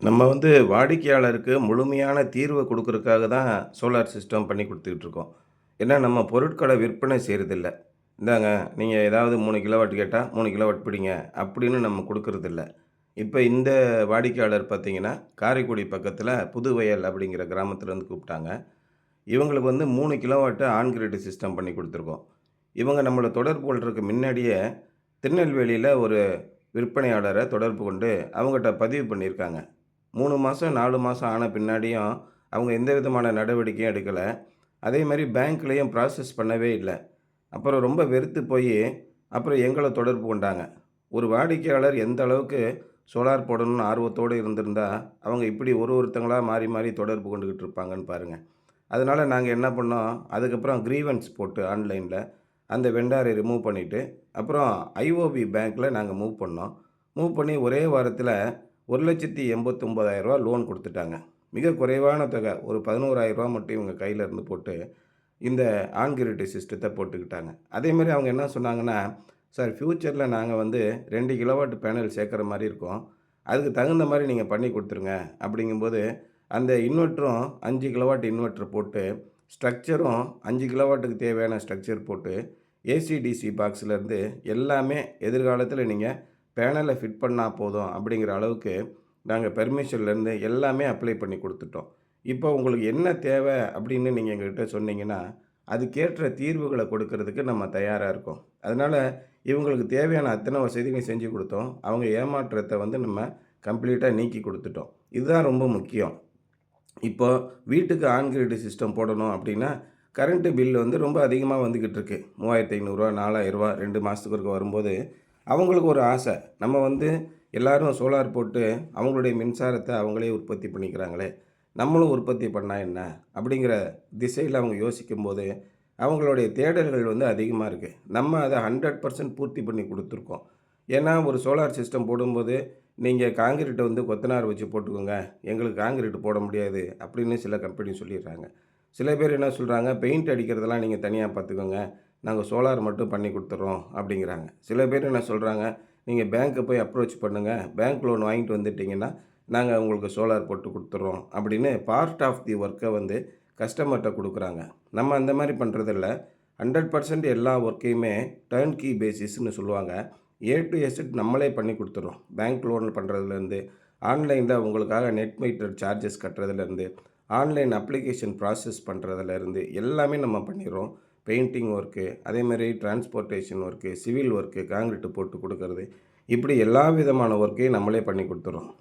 நம்ம வாடிக்கையாளருக்கு முழுமையான தீர்வ குடுக்குறதுக்காக தான் சோலார் சிஸ்டம் பண்ணி குடுத்துக்கிட்டு இருக்கோம். ஏன்னா, நம்ம பொருட்கள விற்பனை செய்றதில்ல. இந்தாங்க நீங்க ஏதாவது 3 கிலோவாட் கேட்டா, 3 கிலோவாட் பிடிங்க அப்படின்னு நம்ம குடுக்குறதில்ல. இப்ப இந்த வாடிக்கையாளர் பார்த்தீங்கன்னா, காரைக்குடி பக்கத்தில புதுவயல் அப்படிங்கிற கிராமத்திலேருந்து கூப்பிட்டாங்க. இவங்களுக்கு 3 கிலோவாட் ஆன் கிரிட் சிஸ்டம் பண்ணி குடுத்துருக்கோம். இவங்க நம்மள தொடர்பு கொள்றதுக்கு முன்னாடியே திருநெல்வேலியில ஒரு விற்பனையாளர தொடர்பு கொண்டு அவங்கட்ட பதிவு பண்ணியிருக்காங்க. 3 மாசம், 4 மாசம் ஆன பின்னாடியும், அவங்க எந்த விதமான நடவடிக்கையும் எடுக்கல. அதேமாரி பேங்க்லயும் ப்ராசஸ் பண்ணவே இல்ல. அப்புறம் ரொம்ப வெறுத்து போயி, அப்புறம் எங்கள தொடர்பு கொண்டாங்க. ஒரு வாடிக்கையாளர் எந்த அளவுக்கு சோலார் போடணும்னு ஆர்வத்தோட இருந்திருந்தா, அவங்க இப்படி ஒருத்தங்களா மாறி மாறி தொடர்பு கொண்டுகிட்டு இருப்பாங்கன்னு பாருங்க. அதனால நாங்க என்ன பண்ணோம், அதுக்கப்புறம் கிரீவன்ஸ் போட்டு ஆன்லைன்ல அந்த வெண்டார ரிமூவ் பண்ணிட்டு, அப்புறம் ஐஓபி பேங்க்ல நாங்க மூவ் பண்ணோம். மூவ் பண்ணி ஒரே வாரத்தில ரூ. 1,89,000 லோன் குடுத்துட்டாங்க. மிக குறைவான தொகை. ஒரு ரூ. 11,000 மட்டும் இவங்க கையில இருந்து போட்டு, இந்த ஆன் கிரிட் சிஸ்டத்த போட்டுக்கிட்டாங்க. அதேமாரி அவங்க என்ன சொன்னாங்கன்னா, "சார் ஃபியூச்சர்ல நாங்க 2 கிலோவாட் பேனல் சேர்க்கிற மாரி இருக்கும். அதுக்கு தகுந்த மாரி நீங்க பண்ணி குடுத்துருங்க." அப்படிங்கும்போது, அந்த இன்வெர்ட்டரும் 5 கிலோவாட் இன்வெர்ட்டர் போட்டு, ஸ்ட்ரக்சரும் 5 கிலோவாட்டுக்கு தேவையான ஸ்ட்ரக்சர் போட்டு, ஏசி, டிசி பாக்ஸ்லேருந்து எல்லாமே எதிர்காலத்தில நீங்க பேனல ஃபிட் பண்ணா போதும் அப்படிங்கிற அளவுக்கு நாங்க பெர்மிஷன்லேருந்து எல்லாமே அப்ளை பண்ணி குடுத்துட்டோம். இப்போ உங்களுக்கு என்ன தேவை அப்படின்னு நீங்க எங்ககிட்ட சொன்னீங்கன்னா, அதுக்கேற்ற தீர்வுகள கொடுக்கறதுக்கு நம்ம தயாரா இருக்கோம். அதனால இவங்களுக்கு தேவையான அத்தனை வசதிகளையும் செஞ்சு குடுத்தோம். அவங்க ஏமாற்றத்த நம்ம கம்ப்ளீட்டா நீக்கி குடுத்துட்டோம். இதுதான் ரொம்ப முக்கியம். இப்போ வீட்டுக்கு ஆன் கிரிட் சிஸ்டம் போடணும் அப்படின்னா, கரண்ட் பில் ரொம்ப அதிகமா வந்துகிட்டு இருக்கு. ரூ. 3,500 ரூ. 4,000 2 மாசத்துக்கு ஒருக்க வரும்போது, அவங்களுக்கு ஒரு ஆசை. நம்ம எல்லாரும் சோலார் போட்டு அவங்களுடைய மின்சாரத்த அவங்களே உற்பத்தி பண்ணிக்கிறாங்களே, நம்மளும் உற்பத்தி பண்ணா என்ன? அப்படிங்கிற திசையில அவங்க யோசிக்கும்போது, அவங்களுடைய தேடல்கள் அதிகமா இருக்கு. நம்ம அத 100% பூர்த்தி பண்ணி குடுத்துருக்கோம். ஏன்னா, ஒரு சோலார் சிஸ்டம் போடும்போது, நீங்க கான்கிரீட்ட கொத்தனார் வச்சு போட்டுக்கோங்க. எங்களுக்கு கான்கிரீட் போட முடியாது அப்படின்னு சில கம்பெனி சொல்லிடுறாங்க. சில பேர் என்ன சொல்றாங்க, பெயிண்ட் அடிக்கிறதெல்லாம் நீங்க தனியா பார்த்துக்கோங்க. நாங்க சோலார் மட்டும் பண்ணி குடுத்துர்றோம் அப்படிங்கிறாங்க. சில பேர் என்ன சொல்றாங்க, நீங்க பேங்க்க போய் அப்ரோச் பண்ணுங்க. பேங்க் லோன் வாங்கிட்டு வந்துட்டீங்கன்னா, நாங்க உங்களுக்கு சோலார் போட்டு குடுத்துர்றோம் அப்படின்னு பார்ட் ஆஃப் தி ஒர்க்க கஸ்டமர்ட்ட குடுக்குறாங்க. நம்ம அந்த மாரி பண்றதில்ல. 100% எல்லா ஒர்க்கையுமே டர்ன்கீ பேசிஸ்ன்னு சொல்லுவாங்க. ஏ டூ இசட் நம்மளே பண்ணி குடுத்துர்றோம். பேங்க் லோன் பண்றதுலேருந்து, ஆன்லைன்ல உங்களுக்காக நெட் மீட்டர் சார்ஜஸ் கட்டுறதுலேருந்து, ஆன்லைன் அப்ளிகேஷன் ப்ராசஸ் பண்ணுறதுலேருந்து எல்லாமே நம்ம பண்ணிர்றோம். பெயிண்டிங் ஒர்க்கு, அதேமாரி transportation work, civil work, concrete போட்டு குடுக்கறது, இப்படி எல்லா விதமான ஒர்க்கையும் நம்மளே பண்ணி குடுத்துர்றோம்.